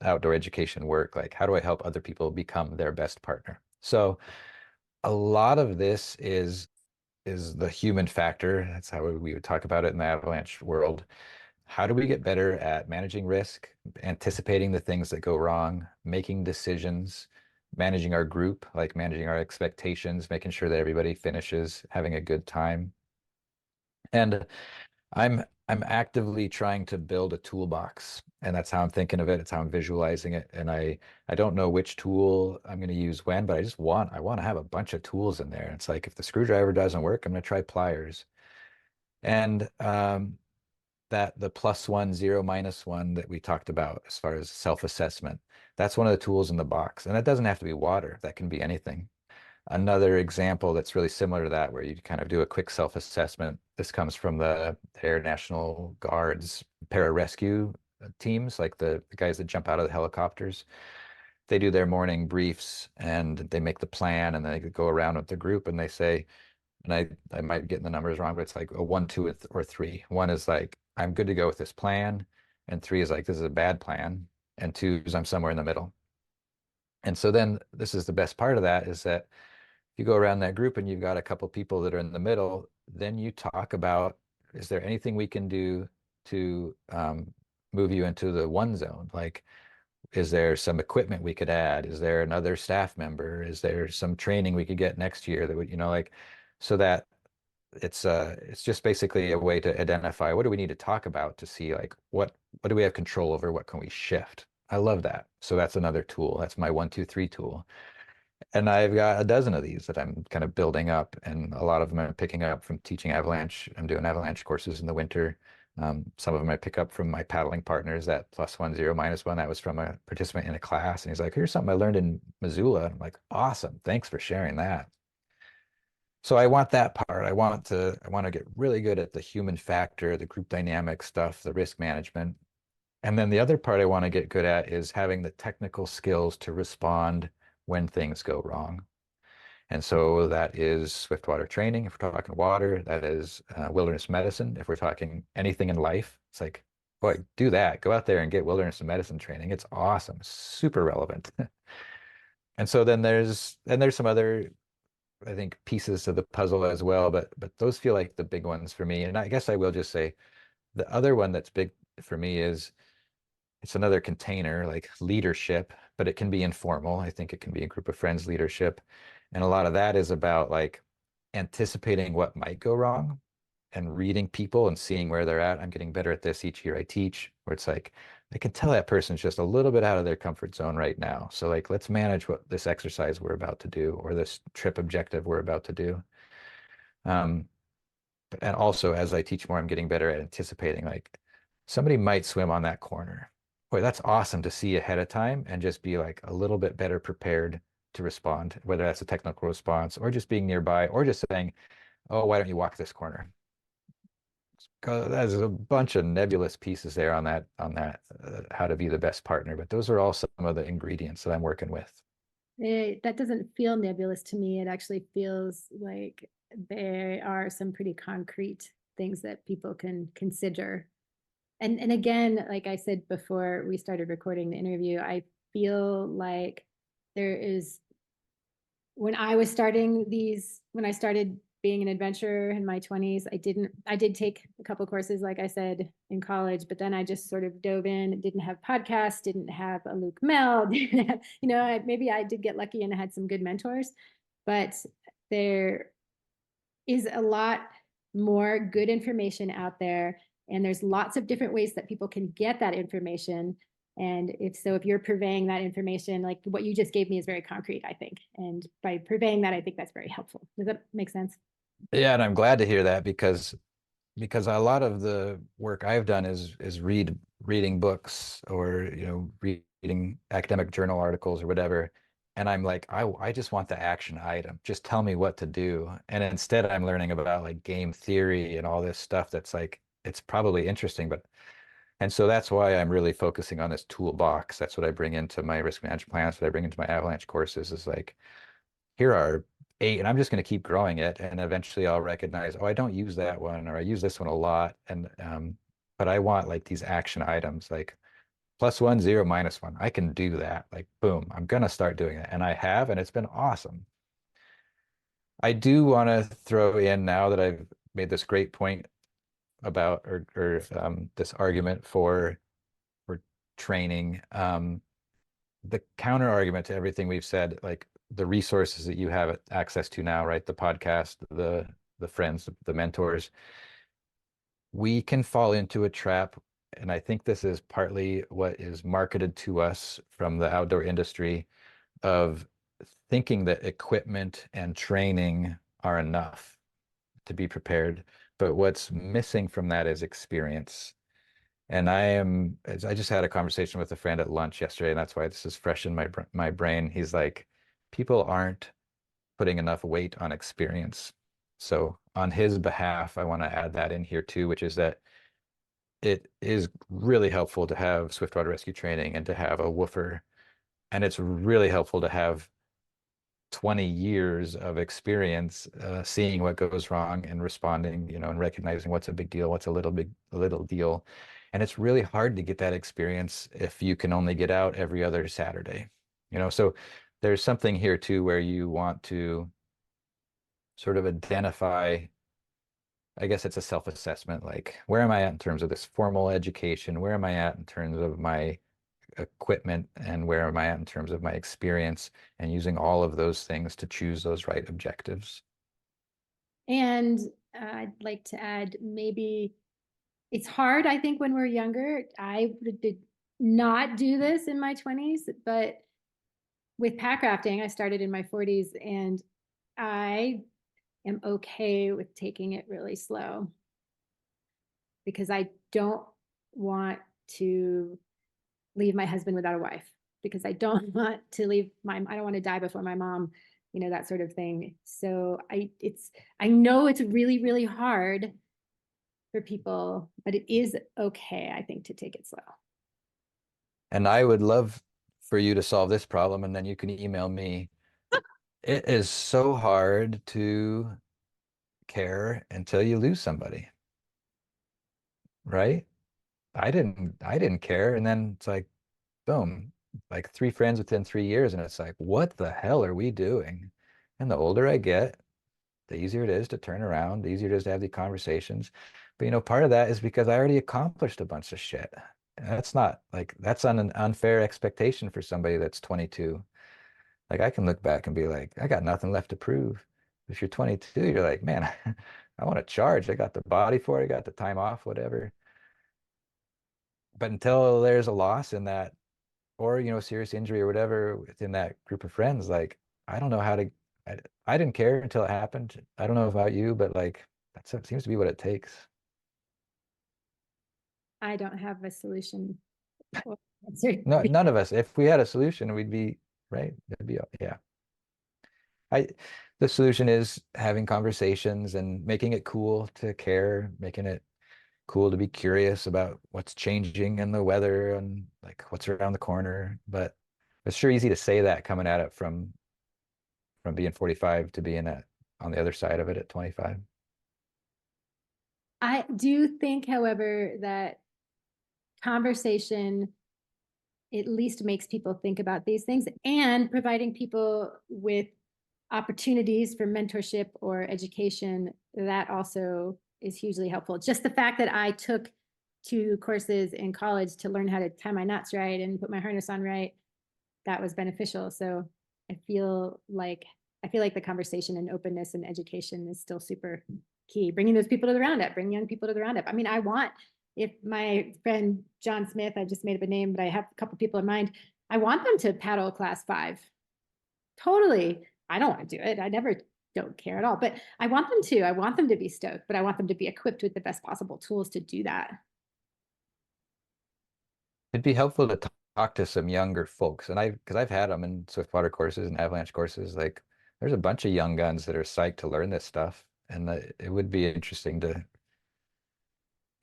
outdoor education work, like how do I help other people become their best partner? So a lot of this is the human factor. That's how we would talk about it in the avalanche world. How do we get better at managing risk, anticipating the things that go wrong, making decisions, managing our group, like managing our expectations, making sure that everybody finishes having a good time. And I'm actively trying to build a toolbox, and that's how I'm thinking of it. It's how I'm visualizing it. And I don't know which tool I'm going to use when, but I want to have a bunch of tools in there. It's like if the screwdriver doesn't work, I'm going to try pliers. And that the +1, 0, -1 that we talked about as far as self-assessment, that's one of the tools in the box. And that doesn't have to be water. That can be anything. Another example that's really similar to that, where you kind of do a quick self-assessment. This comes from the Air National Guard's pararescue teams, like the guys that jump out of the helicopters. They do their morning briefs and they make the plan, and they go around with the group and they say, and I might be getting the numbers wrong, but it's like a 1, 2, or 3. 1 is like, I'm good to go with this plan, and 3 is like, this is a bad plan, and 2 is I'm somewhere in the middle. And so then this is the best part of that, is that you go around that group and you've got a couple people that are in the middle, then you talk about, is there anything we can do to move you into the 1 zone? Like, is there some equipment we could add? Is there another staff member? Is there some training we could get next year that would, like, so that it's just basically a way to identify what do we need to talk about to see like what do we have control over? What can we shift? I love that. So that's another tool. That's my 1, 2, 3 tool. And I've got a dozen of these that I'm kind of building up, and a lot of them I'm picking up from teaching avalanche. I'm doing avalanche courses in the winter. Some of them I pick up from my paddling partners, that +1, 0, -1. That was from a participant in a class. And he's like, here's something I learned in Missoula. I'm like, awesome. Thanks for sharing that. So I want that part. I want to get really good at the human factor, the group dynamic stuff, the risk management. And then the other part I want to get good at is having the technical skills to respond when things go wrong. And so that is swiftwater training. If we're talking water, that is wilderness medicine. If we're talking anything in life, it's like, boy, do that. Go out there and get wilderness medicine training. It's awesome, super relevant. And so then there's some other, I think, pieces to the puzzle as well, but those feel like the big ones for me. And I guess I will just say the other one that's big for me is it's another container like leadership, but it can be informal. I think it can be a group of friends leadership. And a lot of that is about like anticipating what might go wrong and reading people and seeing where they're at. I'm getting better at this each year I teach, where it's like I can tell that person's just a little bit out of their comfort zone right now. So like let's manage what this exercise we're about to do or this trip objective we're about to do. Um, and also as I teach more, I'm getting better at anticipating like somebody might swim on that corner. Boy, that's awesome to see ahead of time and just be like a little bit better prepared to respond, whether that's a technical response or just being nearby or just saying, oh, why don't you walk this corner? There's a bunch of nebulous pieces there on that how to be the best partner, but those are all some of the ingredients that I'm working with. That doesn't feel nebulous to me. It actually feels like there are some pretty concrete things that people can consider. And again, like I said before we started recording the interview, I feel like there is when I started being an adventurer in my 20s, I did take a couple courses, like I said, in college, but then I just sort of dove in, didn't have podcasts, didn't have a Luc Mehl, maybe I did get lucky and had some good mentors, but there is a lot more good information out there. And there's lots of different ways that people can get that information. And if you're purveying that information, like what you just gave me is very concrete, I think. And by purveying that, I think that's very helpful. Does that make sense? Yeah, and I'm glad to hear that because a lot of the work I've done is reading books or reading academic journal articles or whatever. And I'm like, I just want the action item. Just tell me what to do. And instead I'm learning about like game theory and all this stuff that's like it's probably interesting, but and so that's why I'm really focusing on this toolbox. That's what I bring into my risk management plans, what I bring into my avalanche courses is like here are 8, and I'm just going to keep growing it. And eventually I'll recognize, oh, I don't use that one, or I use this one a lot. And, but I want like these action items, like +1, 0, -1. I can do that. Like, boom, I'm going to start doing it. And I have, and it's been awesome. I do want to throw in now that I've made this great point about, or this argument for training. The counter argument to everything we've said, like the resources that you have access to now, right? The podcast, the friends, the mentors, we can fall into a trap. And I think this is partly what is marketed to us from the outdoor industry of thinking that equipment and training are enough to be prepared. But what's missing from that is experience. And I just had a conversation with a friend at lunch yesterday, and that's why this is fresh in my brain. He's like, people aren't putting enough weight on experience. So on his behalf, I want to add that in here too, which is that it is really helpful to have swiftwater rescue training and to have a woofer. And it's really helpful to have 20 years of experience seeing what goes wrong and responding, and recognizing what's a big deal, what's a little deal. And it's really hard to get that experience if you can only get out every other Saturday. So there's something here too where you want to sort of identify, I guess it's a self-assessment, like where am I at in terms of this formal education? Where am I at in terms of my equipment, and where am I at in terms of my experience, and using all of those things to choose those right objectives. And I'd like to add, maybe it's hard, I think, when we're younger. I did not do this in my 20s, but with packrafting, I started in my 40s, and I am okay with taking it really slow because I don't want to leave my husband without a wife, because I don't want to I don't want to die before my mom, that sort of thing. So I know it's really, really hard for people, but it is okay, I think, to take it slow. And I would love for you to solve this problem, and then you can email me It is so hard to care until you lose somebody, right? I didn't care. And then it's like, boom, like three friends within 3 years. And it's like, what the hell are we doing? And the older I get, the easier it is to turn around, the easier it is to have the conversations. But part of that is because I already accomplished a bunch of shit. And that's not like that's an unfair expectation for somebody that's 22. Like I can look back and be like, I got nothing left to prove. If you're 22, you're like, man, I want to charge. I got the body for it, I got the time off, whatever. But until there's a loss in that, or serious injury or whatever within that group of friends, like I don't know how to. I didn't care until it happened. I don't know about you, but like that seems to be what it takes. I don't have a solution or answer. No, none of us. If we had a solution, we'd be right. It'd be yeah. I the solution is having conversations and making it cool to care, making it cool to be curious about what's changing in the weather and like what's around the corner. But it's sure easy to say that coming at it from being 45 to being on the other side of it at 25. I do think, however, that conversation at least makes people think about these things, and providing people with opportunities for mentorship or education, that also is hugely helpful. Just the fact that I took 2 courses in college to learn how to tie my knots right and put my harness on right, that was beneficial. So I feel like the conversation and openness and education is still super key. Bringing those people to the roundup, bring young people to the roundup. I mean, if my friend John Smith, I just made up a name, but I have a couple people in mind, I want them to paddle class 5. Totally. I don't want to do it. I never don't care at all, but I want them to. I want them to be stoked, but I want them to be equipped with the best possible tools to do that. It'd be helpful to talk to some younger folks, and because I've had them in Swiftwater courses and avalanche courses. Like, there's a bunch of young guns that are psyched to learn this stuff, and it would be interesting to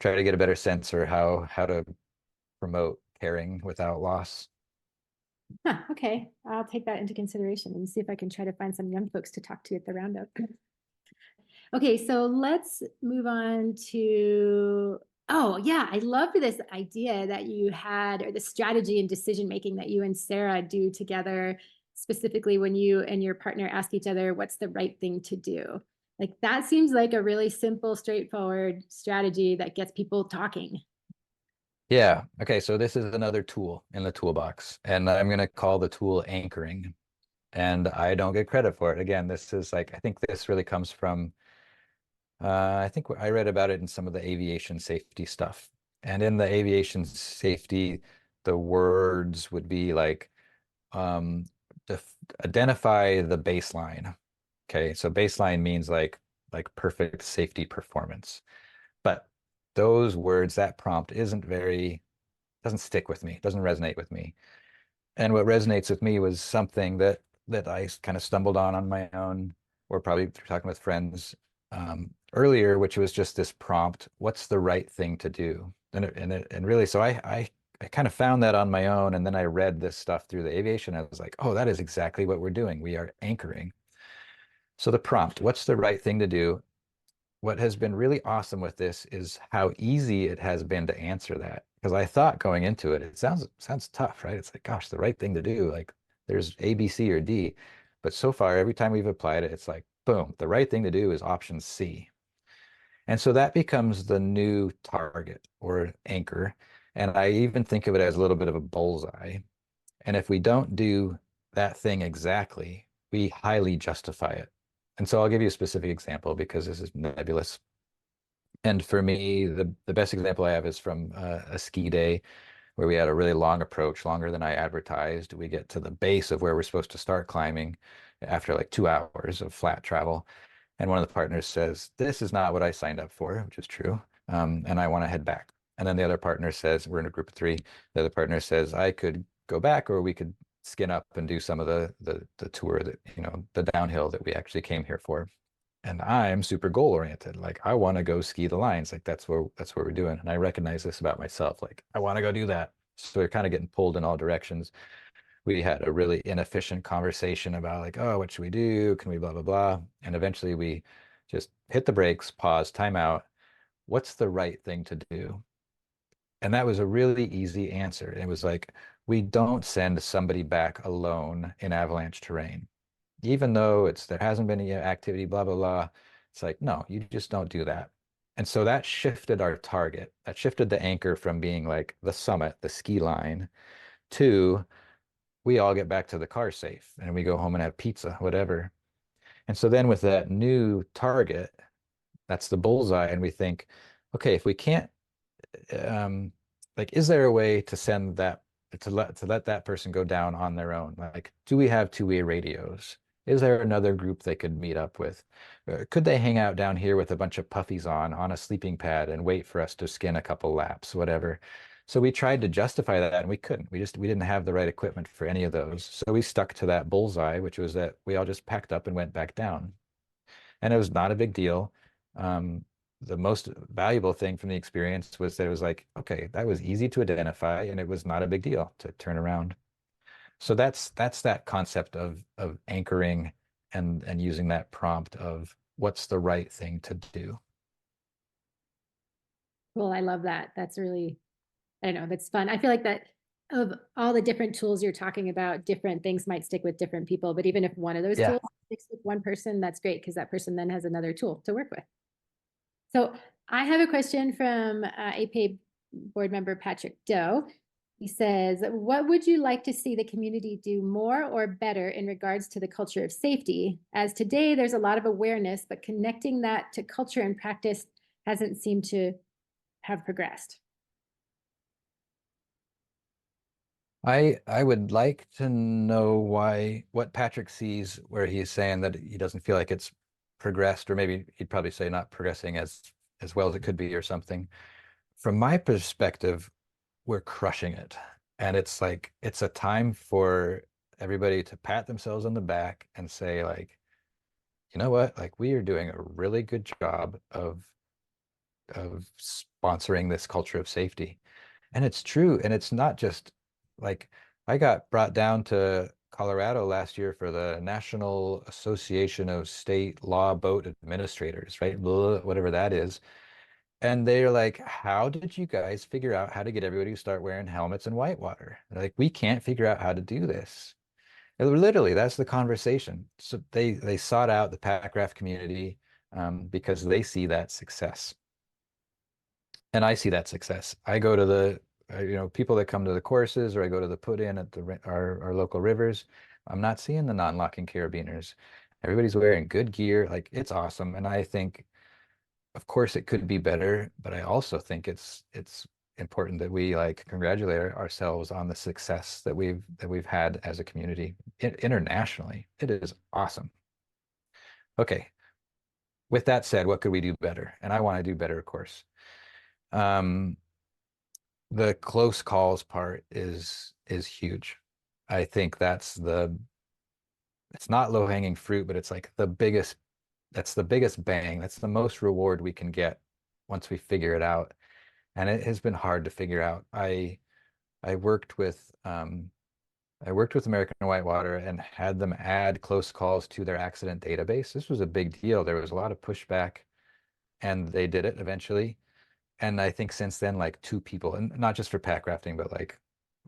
try to get a better sense or how to promote caring without loss. Huh, okay, I'll take that into consideration and see if I can try to find some young folks to talk to at the roundup. Okay, so let's move on to, oh yeah, I love this idea that you had, or the strategy and decision making that you and Sarah do together, specifically when you and your partner ask each other what's the right thing to do. Like that seems like a really simple, straightforward strategy that gets people talking. Yeah. Okay. So this is another tool in the toolbox, and I'm going to call the tool anchoring. And I don't get credit for it. Again, this is like, I think this really comes from, I think I read about it in some of the aviation safety stuff. And in the aviation safety, the words would be like, um, identify the baseline. Okay. So baseline means like perfect safety performance. But those words, that prompt doesn't stick with me, doesn't resonate with me. And what resonates with me was something that I kind of stumbled on my own, or probably through talking with friends earlier, which was just this prompt: what's the right thing to do? And really, so I kind of found that on my own, and then I read this stuff through the aviation. I was like, oh, that is exactly what we're doing. We are anchoring. So the prompt: what's the right thing to do? What has been really awesome with this is how easy it has been to answer that. Because I thought going into it, it sounds tough, right? It's like, gosh, the right thing to do. Like there's A, B, C, or D. But so far, every time we've applied it, it's like, boom, the right thing to do is option C. And so that becomes the new target or anchor. And I even think of it as a little bit of a bullseye. And if we don't do that thing exactly, we highly justify it. And so I'll give you a specific example because this is nebulous. And for me, the best example I have is from a ski day where we had a really long approach, longer than I advertised. We get to the base of where we're supposed to start climbing after like 2 hours of flat travel. And one of the partners says, this is not what I signed up for, which is true. And I want to head back. And then the other partner says, we're in a group of 3. The other partner says, I could go back, or we could skin up and do some of the tour that, the downhill that we actually came here for. And I'm super goal oriented. Like I want to go ski the lines. Like that's where we're doing. And I recognize this about myself. Like I want to go do that. So we're kind of getting pulled in all directions. We had a really inefficient conversation about like, oh, what should we do? Can we blah, blah, blah? And eventually we just hit the brakes, pause, time out. What's the right thing to do? And that was a really easy answer. It was like, we don't send somebody back alone in avalanche terrain. Even though there hasn't been any activity, blah, blah, blah. It's like, no, you just don't do that. And so that shifted our target. That shifted the anchor from being like the summit, the ski line, to we all get back to the car safe and we go home and have pizza, whatever. And so then with that new target, that's the bullseye. And we think, okay, if we can't um like is there a way to send that to let that person go down on their own? Like, do we have two-way radios? Is there another group they could meet up with? Could they hang out down here with a bunch of puffies on a sleeping pad and wait for us to skin a couple laps, whatever? So we tried to justify that and we couldn't. We didn't have the right equipment for any of those. So we stuck to that bullseye, which was that we all just packed up and went back down. And it was not a big deal. Um, the most valuable thing from the experience was that it was like, okay, that was easy to identify and it was not a big deal to turn around. So that's that concept of anchoring and using that prompt of what's the right thing to do. Cool. I love that. That's really, I don't know, that's fun. I feel like that of all the different tools you're talking about, different things might stick with different people. But even if one of those Yeah. tools sticks with one person, that's great because that person then has another tool to work with. So I have a question from APA board member Patrick Doe. He says, what would you like to see the community do more or better in regards to the culture of safety? As today, there's a lot of awareness, but connecting that to culture and practice hasn't seemed to have progressed. I would like to know what Patrick sees where he's saying that he doesn't feel like it's progressed, or maybe he'd probably say not progressing as well as it could be or something. From my perspective, we're crushing it. And it's like it's a time for everybody to pat themselves on the back and say like, you know what? Like we are doing a really good job of sponsoring this culture of safety. And it's true. And it's not just like I got brought down to Colorado last year for the National Association of State Law Boat Administrators, right? Blah, whatever that is. And they're like, how did you guys figure out how to get everybody to start wearing helmets in whitewater? They're like, we can't figure out how to do this. And literally, that's the conversation. So they sought out the Packraft community because they see that success. And I see that success. I go to people that come to the courses or I go to the put in at our local rivers. I'm not seeing the non-locking carabiners. Everybody's wearing good gear. Like it's awesome. And I think, of course, it could be better, but I also think it's important that we like congratulate ourselves on the success that we've had as a community internationally. It is awesome. Okay. With that said, what could we do better? And I want to do better, of course. Um, the close calls part is huge. I think it's not low hanging fruit, but it's like that's the biggest bang. That's the most reward we can get once we figure it out. And it has been hard to figure out. I worked with American Whitewater and had them add close calls to their accident database. This was a big deal. There was a lot of pushback, and they did it eventually. And I think since then, like two people, and not just for pack rafting, but like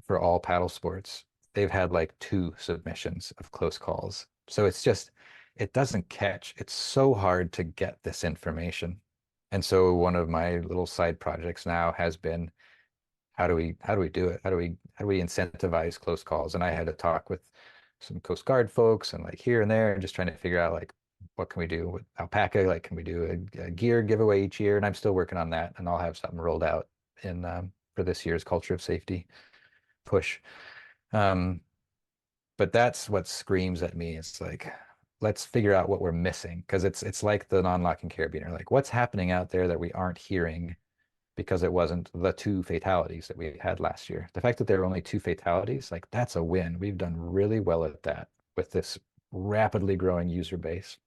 for all paddle sports, they've had like two submissions of close calls. So it doesn't catch. It's so hard to get this information. And so one of my little side projects now has been how do we do it? How do we incentivize close calls? And I had to talk with some Coast Guard folks and like here and there and just trying to figure out like what can we do with alpaca? Like can we do a gear giveaway each year? And I'm still working on that and I'll have something rolled out in for this year's culture of safety push. Um, but that's what screams at me. It's like let's figure out what we're missing because it's like the non-locking carabiner. Like what's happening out there that we aren't hearing because it wasn't the two fatalities that we had last year. The fact that there were only two fatalities, like that's a win. We've done really well at that with this rapidly growing user base.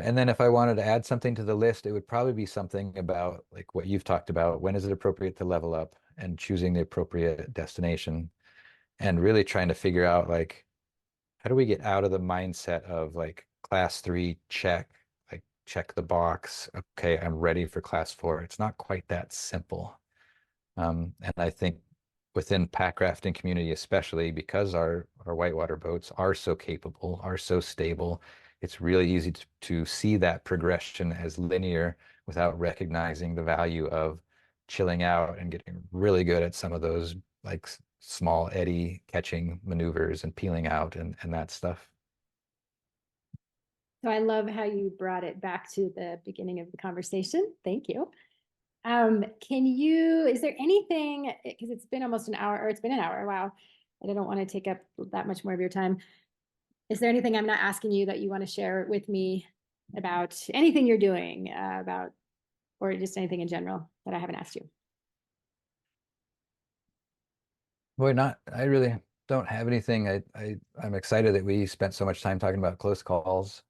And then if I wanted to add something to the list, it would probably be something about like what you've talked about. When is it appropriate to level up and choosing the appropriate destination? and really trying to figure out like, how do we get out of the mindset of like class 3 check, like check the box. Okay, I'm ready for class 4. It's not quite that simple. And I think within packrafting community, especially because our whitewater boats are so capable, are so stable, it's really easy to see that progression as linear without recognizing the value of chilling out and getting really good at some of those like small eddy catching maneuvers and peeling out and that stuff. So I love how you brought it back to the beginning of the conversation. Thank you. Is there anything, because it's been almost an hour, or it's been an hour, wow. I don't want to take up that much more of your time. Is there anything I'm not asking you that you want to share with me about anything you're doing, or just anything in general that I haven't asked you? Boy, not, I really don't have anything. I'm excited that we spent so much time talking about close calls,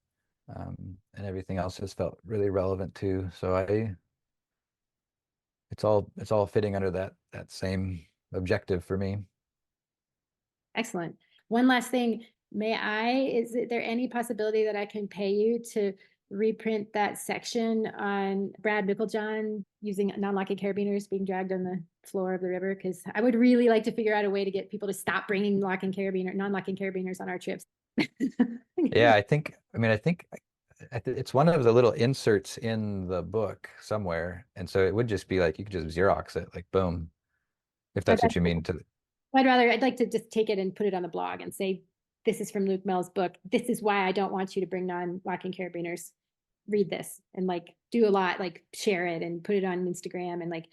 and everything else has felt really relevant too. So it's all fitting under that same objective for me. Excellent. One last thing, is there any possibility that I can pay you to reprint that section on Brad Micklejohn using non-locking carabiners being dragged on the floor of the river? Because I would really like to figure out a way to get people to stop bringing non-locking carabiners on our trips. Yeah, I think it's one of the little inserts in the book somewhere. And so it would just be like, you could just Xerox it, like, boom, if that's what you mean to. I'd like to just take it and put it on the blog and say, this is from Luc Mehl's book. This is why I don't want you to bring non-locking carabiners. Read this and like do a lot, like share it and put it on Instagram and like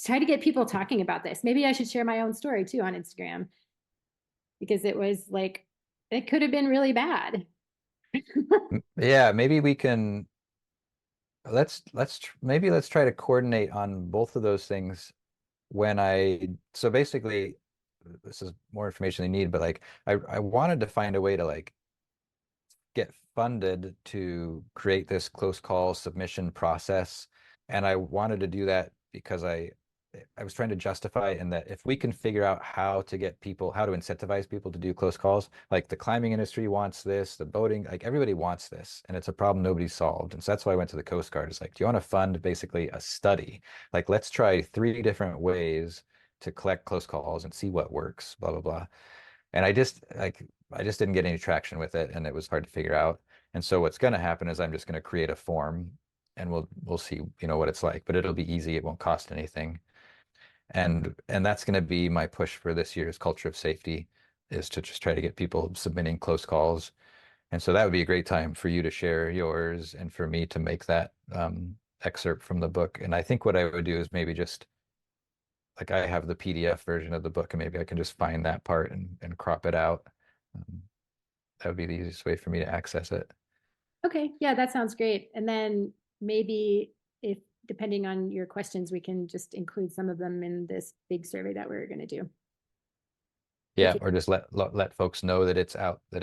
try to get people talking about this. Maybe I should share my own story too on Instagram, because it was like, it could have been really bad. Yeah, maybe we can, maybe let's try to coordinate on both of those things so basically this is more information they need, but like I wanted to find a way to like get funded to create this close call submission process. And I wanted to do that because I was trying to justify in that if we can figure out how to incentivize people to do close calls, like the climbing industry wants this, the boating, like everybody wants this, and it's a problem nobody's solved. And so that's why I went to the Coast Guard. It's like, do you want to fund basically a study? Like, let's try 3 different ways to collect close calls and see what works, blah, blah, blah. And I just didn't get any traction with it, and it was hard to figure out. And so what's going to happen is I'm just going to create a form, and we'll see, what it's like, but it'll be easy. It won't cost anything. And that's going to be my push for this year's culture of safety, is to just try to get people submitting close calls. And so that would be a great time for you to share yours and for me to make that excerpt from the book. And I think what I would do is maybe just like, I have the PDF version of the book, and maybe I can just find that part and crop it out. That would be the easiest way for me to access it. Okay, yeah, that sounds great. And then maybe, if depending on your questions, we can just include some of them in this big survey that we're going to do. Yeah, or just let folks know that it's out, that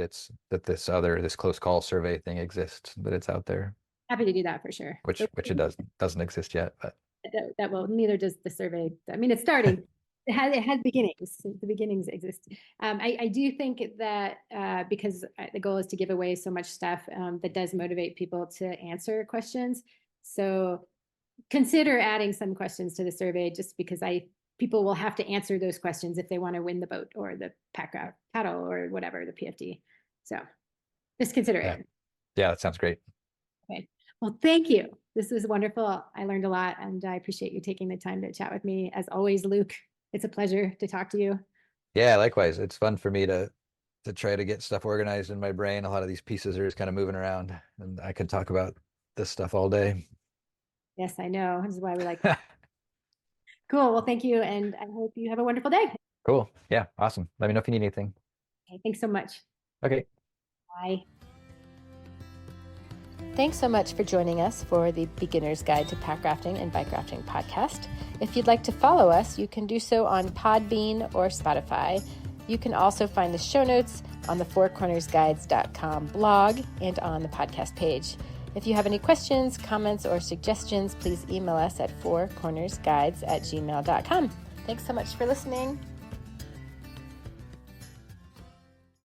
this close call survey thing exists, that it's out there, Happy to do that for sure. which it doesn't exist yet, but that will, neither does the survey. I mean, it's starting. It has beginnings. The beginnings exist. I do think that because the goal is to give away so much stuff, that does motivate people to answer questions. So consider adding some questions to the survey, just because people will have to answer those questions if they want to win the boat or the Packraft paddle or whatever, the PFD. So just consider it. Yeah, that sounds great. Okay. Well, thank you. This was wonderful. I learned a lot, and I appreciate you taking the time to chat with me. As always, Luc, it's a pleasure to talk to you. Yeah, likewise. It's fun for me to try to get stuff organized in my brain. A lot of these pieces are just kind of moving around, and I could talk about this stuff all day. Yes, I know. This is why we like it. Cool. Well, thank you, and I hope you have a wonderful day. Cool. Yeah, awesome. Let me know if you need anything. Okay, thanks so much. Okay. Bye. Thanks so much for joining us for the Beginner's Guide to Packrafting and Bikerafting podcast. If you'd like to follow us, you can do so on Podbean or Spotify. You can also find the show notes on the fourcornersguides.com blog and on the podcast page. If you have any questions, comments, or suggestions, please email us at fourcornersguides@gmail.com. Thanks so much for listening.